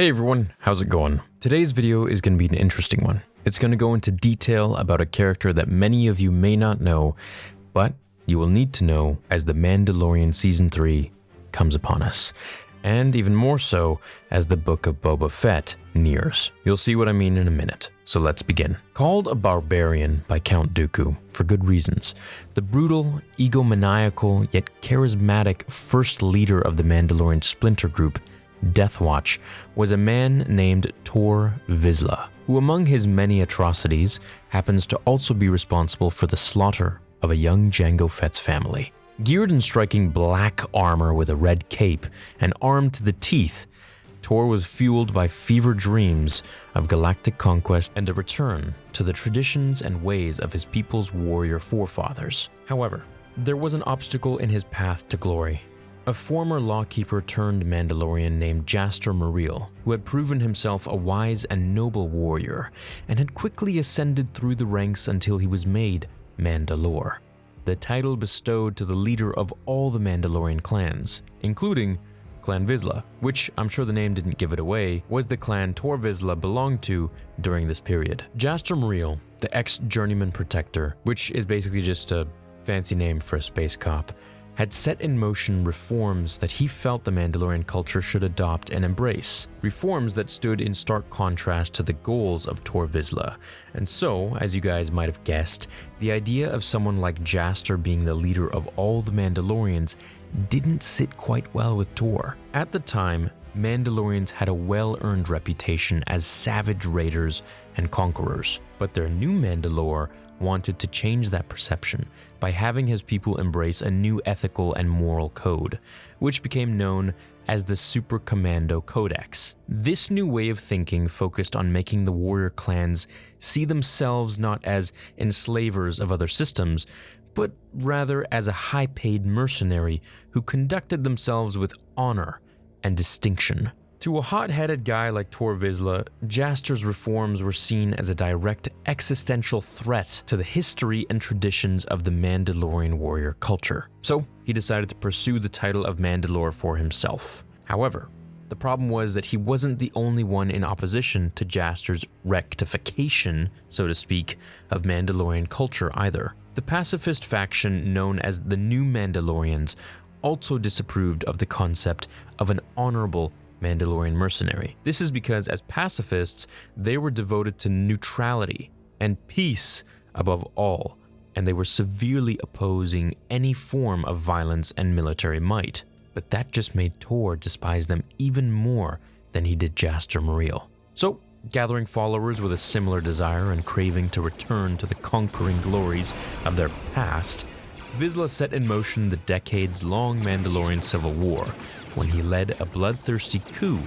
Hey everyone, how's it going? Today's video is going to be an interesting one. It's going to go into detail about a character that many of you may not know, but you will need to know as The Mandalorian Season 3 comes upon us. And even more so as the Book of Boba Fett nears. You'll see what I mean in a minute, so let's begin. Called a barbarian by Count Dooku for good reasons, the brutal, egomaniacal, yet charismatic first leader of the Mandalorian splinter group, Death Watch, was a man named Tor Vizsla, who among his many atrocities happens to also be responsible for the slaughter of a young Jango Fett's family. Geared in striking black armor with a red cape and armed to the teeth, Tor was fueled by fever dreams of galactic conquest and a return to the traditions and ways of his people's warrior forefathers. However, there was an obstacle in his path to glory. A former lawkeeper turned Mandalorian named Jaster Mereel, who had proven himself a wise and noble warrior, and had quickly ascended through the ranks until he was made Mandalore, the title bestowed to the leader of all the Mandalorian clans, including Clan Vizsla, which, I'm sure the name didn't give it away, was the clan Tor Vizsla belonged to during this period. Jaster Mereel, the ex-journeyman protector, which is basically just a fancy name for a space cop, had set in motion reforms that he felt the Mandalorian culture should adopt and embrace. Reforms that stood in stark contrast to the goals of Tor Vizsla. And so, as you guys might have guessed, the idea of someone like Jaster being the leader of all the Mandalorians didn't sit quite well with Tor. At the time, Mandalorians had a well-earned reputation as savage raiders and conquerors, but their new Mandalore wanted to change that perception by having his people embrace a new ethical and moral code, which became known as the Super Commando Codex. This new way of thinking focused on making the warrior clans see themselves not as enslavers of other systems, but rather as a high-paid mercenary who conducted themselves with honor and distinction. To a hot-headed guy like Tor Vizsla, Jaster's reforms were seen as a direct existential threat to the history and traditions of the Mandalorian warrior culture. So he decided to pursue the title of Mandalore for himself. However, the problem was that he wasn't the only one in opposition to Jaster's rectification, so to speak, of Mandalorian culture either. The pacifist faction known as the New Mandalorians also disapproved of the concept of an honorable Mandalorian mercenary. This is because as pacifists, they were devoted to neutrality and peace above all, and they were severely opposing any form of violence and military might. But that just made Tor despise them even more than he did Jaster Mereel. So, gathering followers with a similar desire and craving to return to the conquering glories of their past, Vizsla set in motion the decades-long Mandalorian Civil War when he led a bloodthirsty coup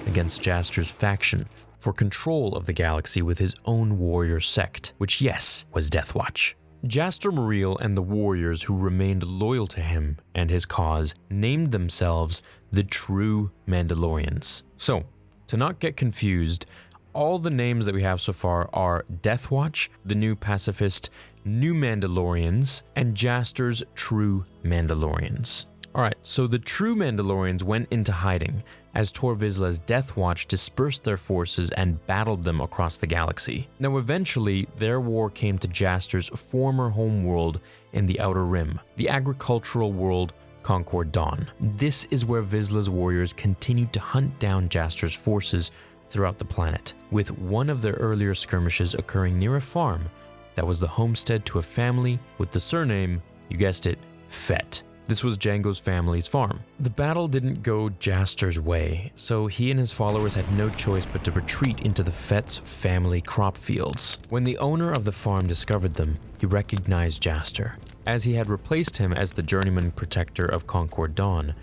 against Jaster's faction for control of the galaxy with his own warrior sect, which, yes, was Death Watch. Jaster Mereel and the warriors who remained loyal to him and his cause named themselves the True Mandalorians. So, to not get confused, all the names that we have so far are Death Watch, the New Pacifist, New Mandalorians, and Jaster's True Mandalorians. Alright, so the True Mandalorians went into hiding as Tor Vizsla's Death Watch dispersed their forces and battled them across the galaxy. Now eventually, their war came to Jaster's former homeworld in the Outer Rim, the agricultural world Concord Dawn. This is where Vizsla's warriors continued to hunt down Jaster's forces throughout the planet, with one of their earlier skirmishes occurring near a farm that was the homestead to a family with the surname, you guessed it, Fett. This was Jango's family's farm. The battle didn't go Jaster's way, so he and his followers had no choice but to retreat into the Fett's family crop fields. When the owner of the farm discovered them, he recognized Jaster, as he had replaced him as the journeyman protector of Concord Dawn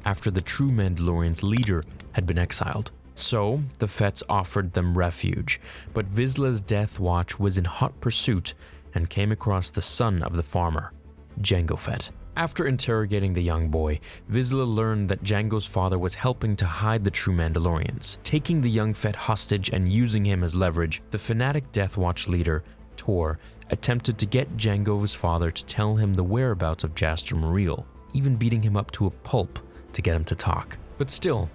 after the True Mandalorian's leader had been exiled. So, the Fetts offered them refuge, but Vizsla's Death Watch was in hot pursuit and came across the son of the farmer, Jango Fett. After interrogating the young boy, Vizsla learned that Jango's father was helping to hide the True Mandalorians. Taking the young Fett hostage and using him as leverage, the fanatic Death Watch leader, Tor, attempted to get Jango's father to tell him the whereabouts of Jaster Mereel, even beating him up to a pulp to get him to talk. But still,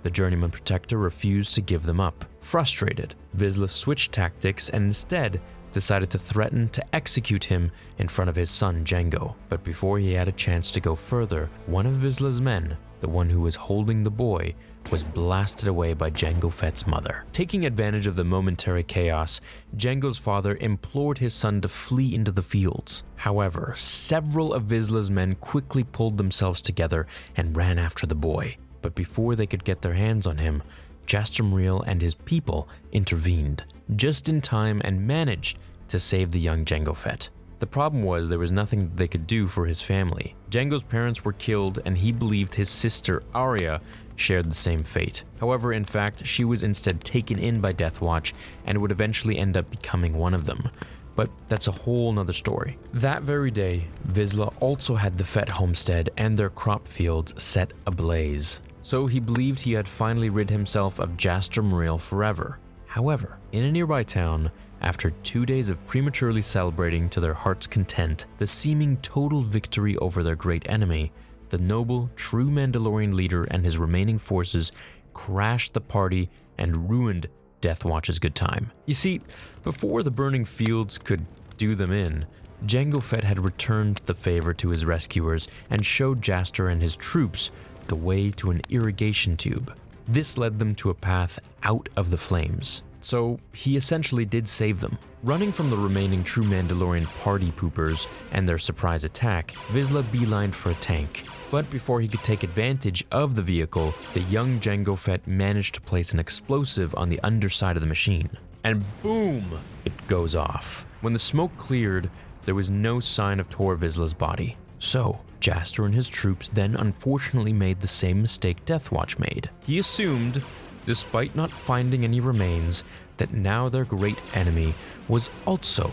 The Journeyman Protector refused to give them up. Frustrated, Vizsla switched tactics and instead decided to threaten to execute him in front of his son Jango. But before he had a chance to go further, one of Vizsla's men, the one who was holding the boy, was blasted away by Jango Fett's mother. Taking advantage of the momentary chaos, Jango's father implored his son to flee into the fields. However, several of Vizsla's men quickly pulled themselves together and ran after the boy. But before they could get their hands on him, Jaster Mereel and his people intervened, just in time, and managed to save the young Jango Fett. The problem was there was nothing they could do for his family. Jango's parents were killed and he believed his sister Arya shared the same fate. However, in fact, she was instead taken in by Death Watch and would eventually end up becoming one of them. But that's a whole nother story. That very day, Vizsla also had the Fett homestead and their crop fields set ablaze. So he believed he had finally rid himself of Jaster Mereel forever. However, in a nearby town, after 2 days of prematurely celebrating to their heart's content the seeming total victory over their great enemy, the noble, true Mandalorian leader and his remaining forces crashed the party and ruined Death Watch's good time. You see, before the burning fields could do them in, Jango Fett had returned the favor to his rescuers and showed Jaster and his troops the way to an irrigation tube. This led them to a path out of the flames. So he essentially did save them. Running from the remaining true Mandalorian party poopers and their surprise attack, Vizsla beelined for a tank. But before he could take advantage of the vehicle, the young Jango Fett managed to place an explosive on the underside of the machine. And boom! It goes off. When the smoke cleared, there was no sign of Tor Vizsla's body. So, Jaster and his troops then unfortunately made the same mistake Death Watch made. He assumed, despite not finding any remains, that now their great enemy was also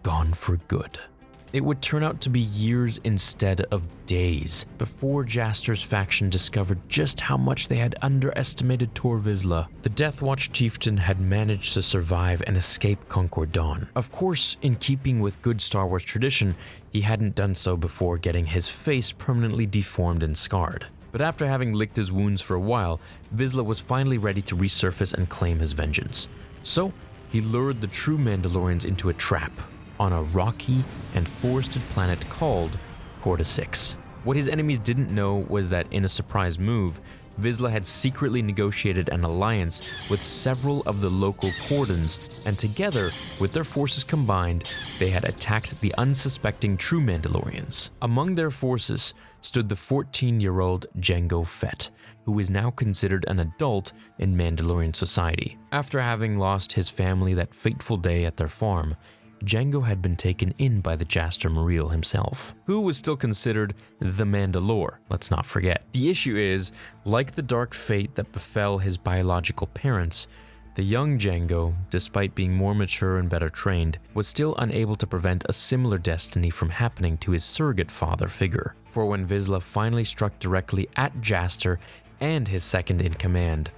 gone for good. It would turn out to be years instead of days before Jaster's faction discovered just how much they had underestimated Tor Vizsla. The Death Watch chieftain had managed to survive and escape Concord Dawn. Of course, in keeping with good Star Wars tradition, he hadn't done so before getting his face permanently deformed and scarred. But after having licked his wounds for a while, Vizsla was finally ready to resurface and claim his vengeance. So, he lured the true Mandalorians into a trap on a rocky and forested planet called Corta 6. What his enemies didn't know was that in a surprise move, Vizsla had secretly negotiated an alliance with several of the local Cordons, and together, with their forces combined, they had attacked the unsuspecting true Mandalorians. Among their forces stood the 14-year-old Jango Fett, who is now considered an adult in Mandalorian society. After having lost his family that fateful day at their farm, Jango had been taken in by the Jaster Mereel himself, who was still considered the Mandalore, let's not forget. The issue is, like the dark fate that befell his biological parents, the young Jango, despite being more mature and better trained, was still unable to prevent a similar destiny from happening to his surrogate father figure. For when Vizsla finally struck directly at Jaster and his second-in-command,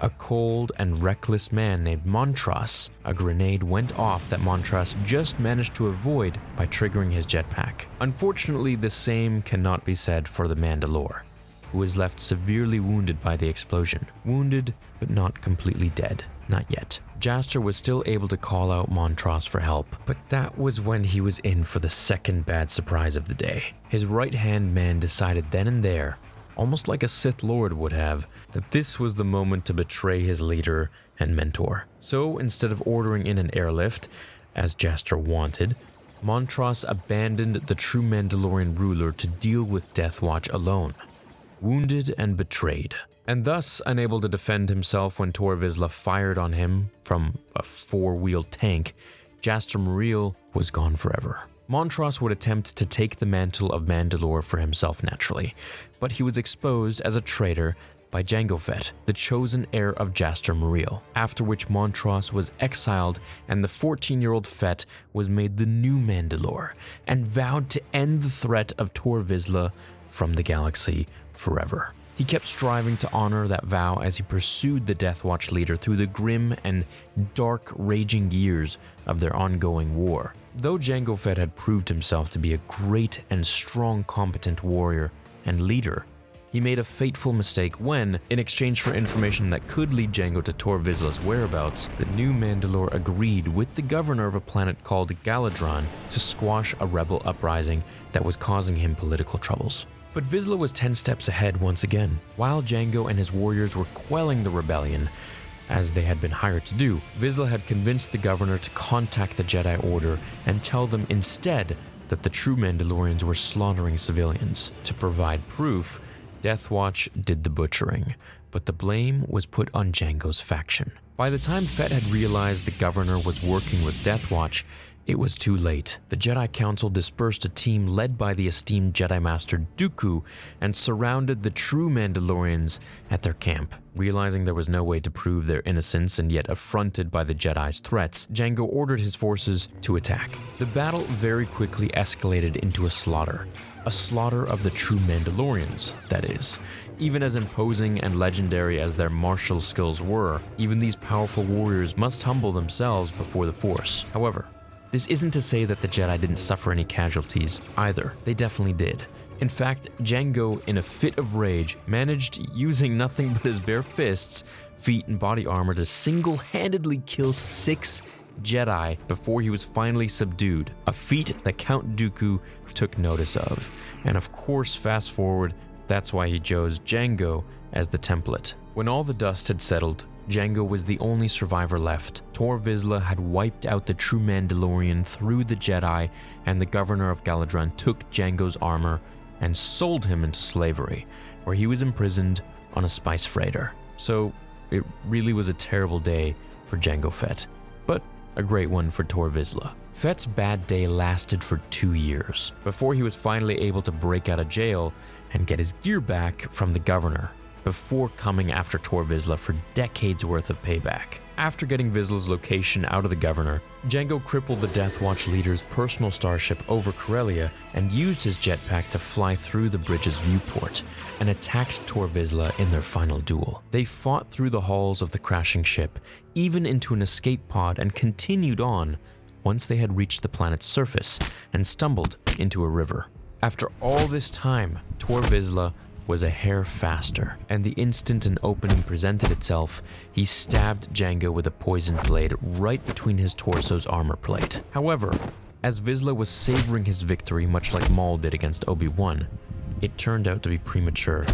a cold and reckless man named Montross, a grenade went off that Montross just managed to avoid by triggering his jetpack. Unfortunately, the same cannot be said for the Mandalore, who was left severely wounded by the explosion. Wounded, but not completely dead. Not yet. Jaster was still able to call out Montross for help, but that was when he was in for the second bad surprise of the day. His right-hand man decided then and there, almost like a Sith Lord would have, that this was the moment to betray his leader and mentor. So instead of ordering in an airlift, as Jaster wanted, Montross abandoned the true Mandalorian ruler to deal with Death Watch alone, wounded and betrayed. And thus, unable to defend himself when Tor Vizsla fired on him from a four-wheeled tank, Jaster Mereel was gone forever. Montross would attempt to take the mantle of Mandalore for himself naturally, but he was exposed as a traitor by Jango Fett, the chosen heir of Jaster Mereel, after which Montross was exiled and the 14-year-old Fett was made the new Mandalore and vowed to end the threat of Tor Vizsla from the galaxy forever. He kept striving to honor that vow as he pursued the Death Watch leader through the grim and dark, raging years of their ongoing war. Though Jango Fett had proved himself to be a great and strong, competent warrior and leader, he made a fateful mistake when, in exchange for information that could lead Jango to Tor Vizsla's whereabouts, the new Mandalore agreed with the governor of a planet called Galadron to squash a rebel uprising that was causing him political troubles. But Vizsla was 10 steps ahead once again. While Jango and his warriors were quelling the rebellion, as they had been hired to do, Vizsla had convinced the governor to contact the Jedi Order and tell them instead that the true Mandalorians were slaughtering civilians. To provide proof, Death Watch did the butchering, but the blame was put on Jango's faction. By the time Fett had realized the governor was working with Death Watch, it was too late. The Jedi Council dispersed a team led by the esteemed Jedi Master Dooku and surrounded the true Mandalorians at their camp. Realizing there was no way to prove their innocence and yet affronted by the Jedi's threats, Jango ordered his forces to attack. The battle very quickly escalated into a slaughter of the true Mandalorians, that is. Even as imposing and legendary as their martial skills were, even these powerful warriors must humble themselves before the Force. However, this isn't to say that the Jedi didn't suffer any casualties either. They definitely did. In fact, Jango, in a fit of rage, managed, using nothing but his bare fists, feet, and body armor to single-handedly kill 6 Jedi before he was finally subdued, a feat that Count Dooku took notice of. And of course, fast forward, that's why he chose Jango as the template. When all the dust had settled, Jango was the only survivor left. Tor Vizsla had wiped out the true Mandalorian through the Jedi, and the governor of Galadron took Jango's armor and sold him into slavery, where he was imprisoned on a spice freighter. So it really was a terrible day for Jango Fett, but a great one for Tor Vizsla. Fett's bad day lasted for 2 years, before he was finally able to break out of jail and get his gear back from the governor, before coming after Tor Vizsla for decades worth of payback. After getting Vizsla's location out of the governor, Jango crippled the Death Watch leader's personal starship over Corellia and used his jetpack to fly through the bridge's viewport and attacked Tor Vizsla in their final duel. They fought through the halls of the crashing ship, even into an escape pod, and continued on once they had reached the planet's surface and stumbled into a river. After all this time, Tor Vizsla was a hair faster, and the instant an opening presented itself, he stabbed Jango with a poisoned blade right between his torso's armor plate. However, as Vizsla was savoring his victory much like Maul did against Obi-Wan, it turned out to be premature,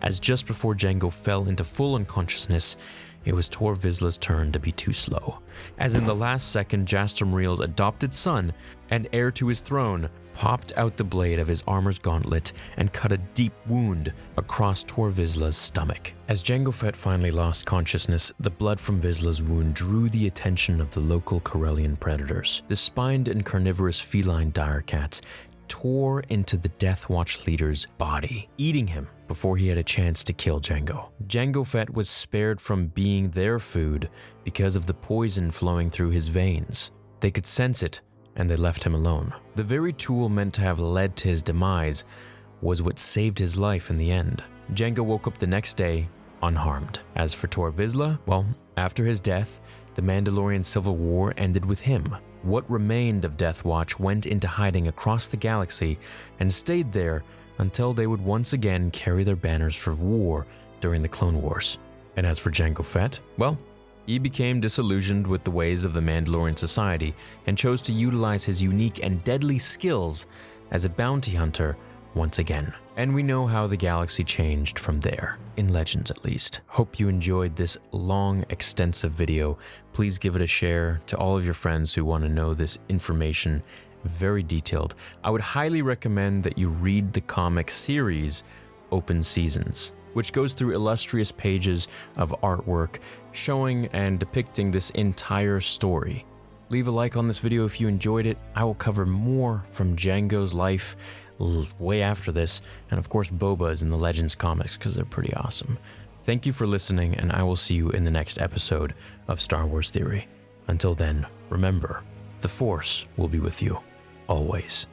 as just before Jango fell into full unconsciousness, it was Tor Vizsla's turn to be too slow, as in the last second Jaster Mereel's adopted son and heir to his throne popped out the blade of his armor's gauntlet and cut a deep wound across Tor Vizsla's stomach. As Jango Fett finally lost consciousness, the blood from Vizsla's wound drew the attention of the local Corellian predators. The spined and carnivorous feline dire cats tore into the Death Watch leader's body, eating him before he had a chance to kill Jango. Jango Fett was spared from being their food because of the poison flowing through his veins. They could sense it, and they left him alone. The very tool meant to have led to his demise was what saved his life in the end. Jango woke up the next day unharmed. As for Tor Vizsla, well, after his death, the Mandalorian Civil War ended with him. What remained of Death Watch went into hiding across the galaxy and stayed there until they would once again carry their banners for war during the Clone Wars. And as for Jango Fett, well, he became disillusioned with the ways of the Mandalorian society and chose to utilize his unique and deadly skills as a bounty hunter once again. And we know how the galaxy changed from there, in Legends at least. Hope you enjoyed this long, extensive video. Please give it a share to all of your friends who want to know this information, very detailed. I would highly recommend that you read the comic series Open Seasons, which goes through illustrious pages of artwork showing and depicting this entire story. Leave a like on this video if you enjoyed it. I will cover more from Jango's life way after this, and of course Boba's in the Legends comics because they're pretty awesome. Thank you for listening, and I will see you in the next episode of Star Wars Theory. Until then, remember, the Force will be with you, always.